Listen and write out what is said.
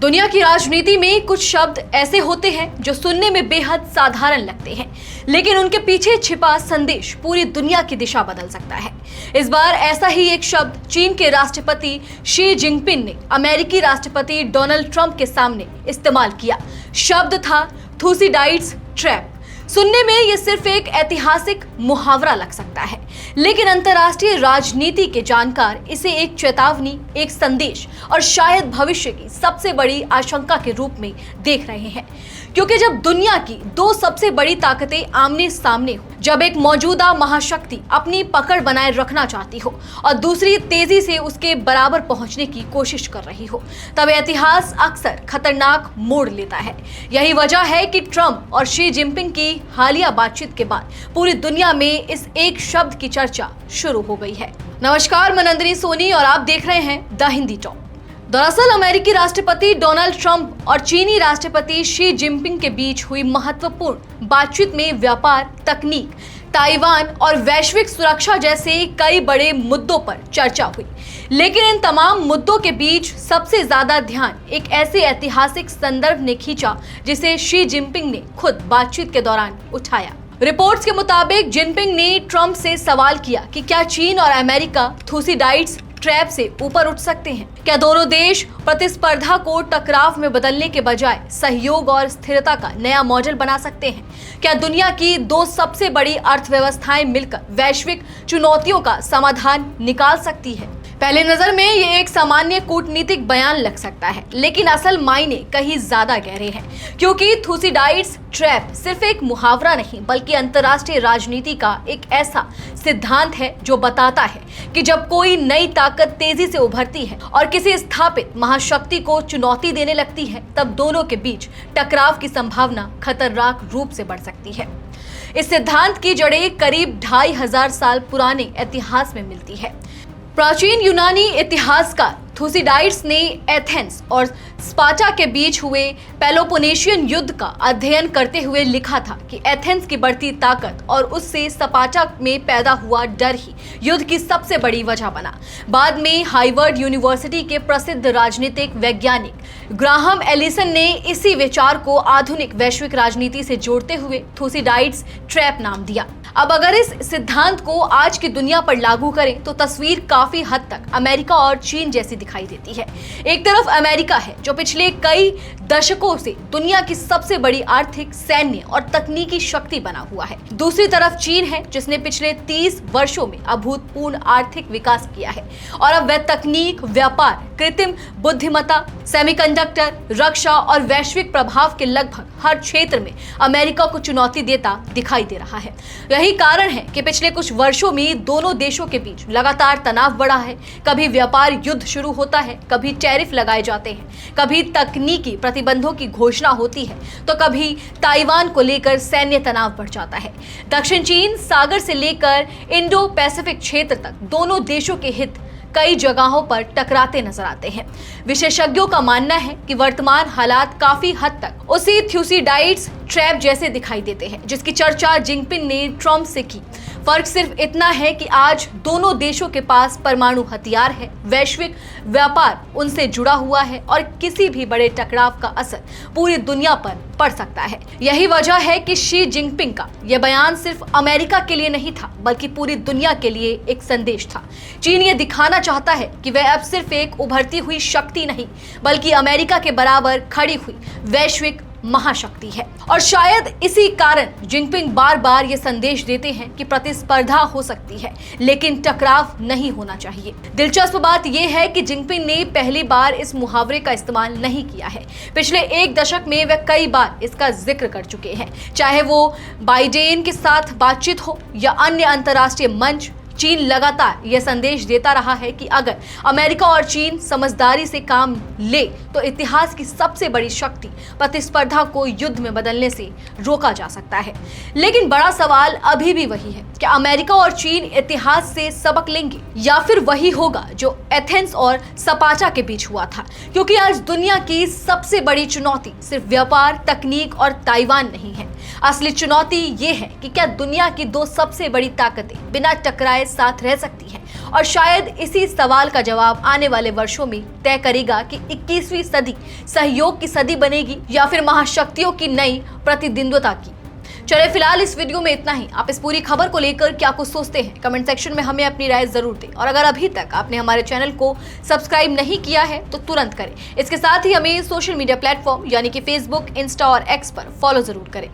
दुनिया की राजनीति में कुछ शब्द ऐसे होते हैं जो सुनने में बेहद साधारण लगते हैं, लेकिन उनके पीछे छिपा संदेश पूरी दुनिया की दिशा बदल सकता है। इस बार ऐसा ही एक शब्द चीन के राष्ट्रपति शी जिनपिंग ने अमेरिकी राष्ट्रपति डोनाल्ड ट्रंप के सामने इस्तेमाल किया। शब्द था थुसीडाइड्स ट्रैप। सुनने में यह सिर्फ एक ऐतिहासिक मुहावरा लग सकता है, लेकिन अंतर्राष्ट्रीय राजनीति के जानकार इसे एक चेतावनी, एक संदेश और शायद भविष्य की सबसे बड़ी आशंका के रूप में देख रहे हैं। क्योंकि जब दुनिया की दो सबसे बड़ी ताकतें आमने सामने हो, जब एक मौजूदा महाशक्ति अपनी पकड़ बनाए रखना चाहती हो और दूसरी तेजी से उसके बराबर पहुंचने की कोशिश कर रही हो, तब इतिहास अक्सर खतरनाक मोड़ लेता है। यही वजह है कि ट्रंप और शी जिनपिंग की हालिया बातचीत के बाद पूरी दुनिया में इस एक शब्द की चर्चा शुरू हो गई है। नमस्कार, मैं नंदिनी सोनी और आप देख रहे हैं द हिंदी टॉक। दरअसल अमेरिकी राष्ट्रपति डोनाल्ड ट्रंप और चीनी राष्ट्रपति शी जिनपिंग के बीच हुई महत्वपूर्ण बातचीत में व्यापार, तकनीक, ताइवान और वैश्विक सुरक्षा जैसे कई बड़े मुद्दों पर चर्चा हुई। लेकिन इन तमाम मुद्दों के बीच सबसे ज्यादा ध्यान एक ऐसे ऐतिहासिक संदर्भ ने खींचा जिसे शी जिनपिंग ने खुद बातचीत के दौरान उठाया। रिपोर्ट्स के मुताबिक जिनपिंग ने ट्रंप से सवाल किया कि क्या चीन और अमेरिका थुसीडाइड्स ट्रैप से ऊपर उठ सकते हैं? क्या दोनों देश प्रतिस्पर्धा को टकराव में बदलने के बजाय सहयोग और स्थिरता का नया मॉडल बना सकते हैं? क्या दुनिया की दो सबसे बड़ी अर्थव्यवस्थाएं मिलकर वैश्विक चुनौतियों का समाधान निकाल सकती है? पहले नजर में ये एक सामान्य कूटनीतिक बयान लग सकता है, लेकिन असल मायने कहीं ज्यादा गहरे हैं, क्योंकि थुसीडाइड्स ट्रैप सिर्फ एक मुहावरा नहीं बल्कि अंतर्राष्ट्रीय राजनीति का एक ऐसा सिद्धांत है जो बताता है कि जब कोई नई ताकत तेजी से उभरती है और किसी स्थापित महाशक्ति को चुनौती देने लगती है, तब दोनों के बीच टकराव की संभावना खतरनाक रूप से बढ़ सकती है। इस सिद्धांत की जड़ें करीब 2500 साल पुराने इतिहास में मिलती है। प्राचीन यूनानी इतिहासकार थुसीडाइड्स ने एथेंस और स्पार्टा के बीच हुए पेलोपोनेशियन युद्ध का अध्ययन करते हुए लिखा था कि एथेंस की बढ़ती ताकत और उससे स्पार्टा में पैदा हुआ डर ही युद्ध की सबसे बड़ी वजह बना। बाद में हार्वर्ड यूनिवर्सिटी के प्रसिद्ध राजनीतिक वैज्ञानिक ग्राहम एलिसन ने इसी विचार को आधुनिक वैश्विक राजनीति से जोड़ते हुए थुसीडाइड्स ट्रैप नाम दिया। अब अगर इस सिद्धांत को आज की दुनिया पर लागू करें तो तस्वीर काफी हद तक अमेरिका और चीन जैसी दिखाई देती है। एक तरफ अमेरिका है जो पिछले कई दशकों से दुनिया की सबसे बड़ी आर्थिक, सैन्य और तकनीकी शक्ति बना हुआ है। दूसरी तरफ चीन है जिसने पिछले 30 वर्षों में अभूतपूर्व आर्थिक विकास किया है और अब वह तकनीक, व्यापार, कृत्रिम बुद्धिमत्ता, सेमीकंडक्टर, रक्षा और वैश्विक प्रभाव के लगभग हर क्षेत्र में अमेरिका को चुनौती देता दिखाई दे रहा है। यही कारण है कि पिछले कुछ वर्षों में दोनों देशों के बीच लगातार तनाव बढ़ा है। कभी व्यापार युद्ध शुरू होता है, कभी टैरिफ लगाए जाते हैं, कभी तकनीकी प्रतिबंधों की घोषणा होती है, तो कभी ताइवान को लेकर सैन्य तनाव बढ़ जाता है। दक्षिण चीन सागर से लेकर इंडो पैसिफिक क्षेत्र तक दोनों देशों के हित कई जगहों पर टकराते नजर आते हैं। विशेषज्ञों का मानना है कि वर्तमान हालात काफी हद तक उसी थुसीडाइड्स ट्रैप जैसे दिखाई देते हैं जिसकी चर्चा जिनपिंग ने ट्रंप से की। फर्क सिर्फ इतना है कि आज दोनों देशों के पास परमाणु हथियार है, वैश्विक व्यापार उनसे जुड़ा हुआ है और किसी भी बड़े टकराव का असर पूरी दुनिया पर पड़ सकता है। यही वजह है कि शी जिनपिंग का यह बयान सिर्फ अमेरिका के लिए नहीं था बल्कि पूरी दुनिया के लिए एक संदेश था। चीन ये दिखाना चाहता है कि वह अब सिर्फ एक उभरती हुई शक्ति नहीं बल्कि अमेरिका के बराबर खड़ी हुई वैश्विक महाशक्ति है। और शायद इसी कारण जिनपिंग बार बार ये संदेश देते हैं कि प्रतिस्पर्धा हो सकती है लेकिन टकराव नहीं होना चाहिए। दिलचस्प बात यह है कि जिनपिंग ने पहली बार इस मुहावरे का इस्तेमाल नहीं किया है। पिछले एक दशक में वे कई बार इसका जिक्र कर चुके हैं, चाहे वो बाइडेन के साथ बातचीत हो या अन्य अंतर्राष्ट्रीय मंच। चीन लगातार यह संदेश देता रहा है कि अगर अमेरिका और चीन समझदारी से काम ले तो इतिहास की सबसे बड़ी शक्ति प्रतिस्पर्धा को युद्ध में बदलने से रोका जा सकता है। लेकिन बड़ा सवाल अभी भी वही है, क्या अमेरिका और चीन इतिहास से सबक लेंगे या फिर वही होगा जो एथेंस और स्पार्टा के बीच हुआ था? क्योंकि आज दुनिया की सबसे बड़ी चुनौती सिर्फ व्यापार, तकनीक और ताइवान नहीं है। असली चुनौती ये है कि क्या दुनिया की दो सबसे बड़ी ताकतें बिना टकराए साथ रह सकती हैं और शायद इसी सवाल का जवाब आने वाले वर्षों में तय करेगा कि 21वीं सदी सहयोग की सदी बनेगी या फिर महाशक्तियों की नई प्रतिद्वंद्विता की। चलिए फिलहाल इस वीडियो में इतना ही। आप इस पूरी खबर को लेकर क्या कुछ सोचते हैं, कमेंट सेक्शन में हमें अपनी राय जरूर दें। और अगर अभी तक आपने हमारे चैनल को सब्सक्राइब नहीं किया है तो तुरंत करें। इसके साथ ही हमें सोशल मीडिया प्लेटफॉर्म यानी कि फेसबुक, इंस्टा और एक्स पर फॉलो जरूर करें।